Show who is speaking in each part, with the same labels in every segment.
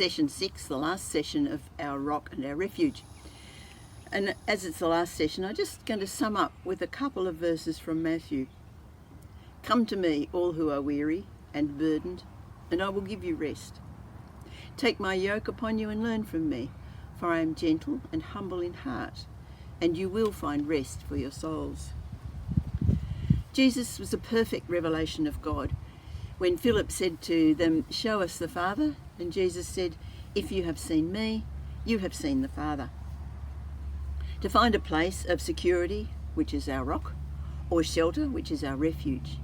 Speaker 1: session 6, the last session of our rock and our refuge. And as it's the last session, I'm just going to sum up with a couple of verses from Matthew. Come to me, all who are weary and burdened, and I will give you rest. Take my yoke upon you and learn from me, for I am gentle and humble in heart, and you will find rest for your souls. Jesus was a perfect revelation of God. When Philip said to them, show us the Father, and Jesus said, if you have seen me, you have seen the Father. To find a place of security, which is our rock, or shelter, which is our refuge,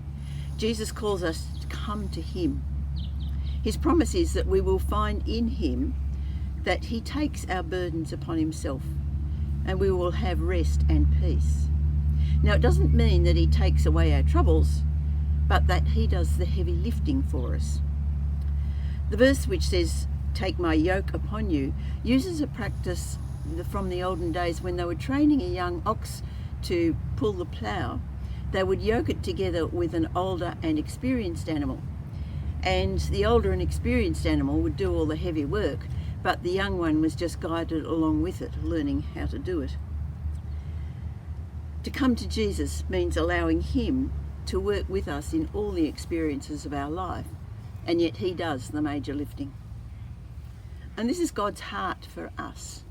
Speaker 1: Jesus calls us to come to him. His promise is that we will find in him that he takes our burdens upon himself, and we will have rest and peace. Now, it doesn't mean that he takes away our troubles, but that he does the heavy lifting for us. The verse which says, take my yoke upon you, uses a practice from the olden days when they were training a young ox to pull the plough. They would yoke it together with an older and experienced animal. And the older and experienced animal would do all the heavy work, but the young one was just guided along with it, learning how to do it. To come to Jesus means allowing him to work with us in all the experiences of our life, and yet he does the major lifting. And this is God's heart for us.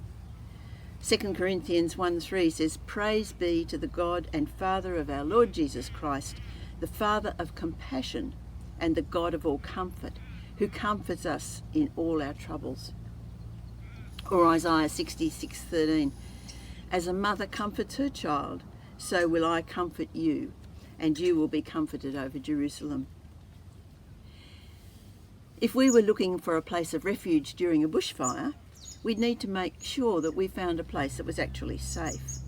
Speaker 1: 2 Corinthians 1:3 says, praise be to the God and Father of our Lord Jesus Christ, the Father of compassion and the God of all comfort, who comforts us in all our troubles. Or Isaiah 66:13, as a mother comforts her child, so will I comfort you, and you will be comforted over Jerusalem. If we were looking for a place of refuge during a bushfire, we'd need to make sure that we found a place that was actually safe.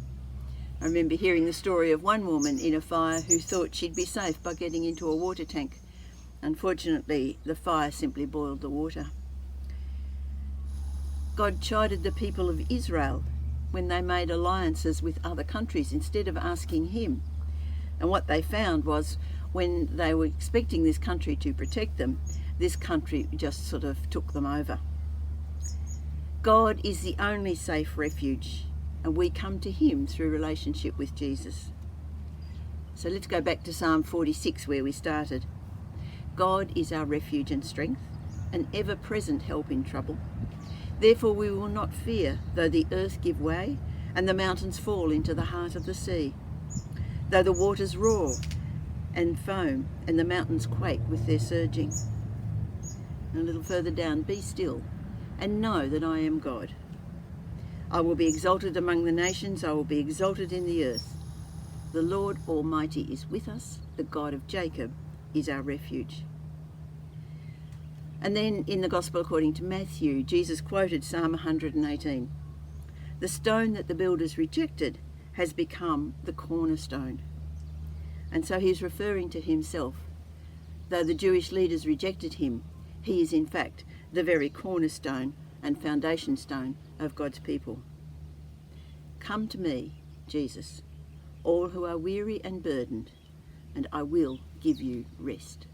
Speaker 1: I remember hearing the story of one woman in a fire who thought she'd be safe by getting into a water tank. Unfortunately, the fire simply boiled the water. God chided the people of Israel when they made alliances with other countries instead of asking him. And what they found was when they were expecting this country to protect them, this country just sort of took them over. God is the only safe refuge, and we come to him through relationship with Jesus. So let's go back to Psalm 46 where we started. God is our refuge and strength, an ever-present help in trouble. Therefore we will not fear, though the earth give way and the mountains fall into the heart of the sea, though the waters roar and foam and the mountains quake with their surging. And a little further down, be still and know that I am God. I will be exalted among the nations, I will be exalted in the earth. The Lord Almighty is with us, the God of Jacob is our refuge. And then in the Gospel according to Matthew, Jesus quoted Psalm 118. The stone that the builders rejected has become the cornerstone. And so he's referring to himself. Though the Jewish leaders rejected him, he is in fact the very cornerstone and foundation stone of God's people. Come to me, Jesus, all who are weary and burdened, and I will give you rest.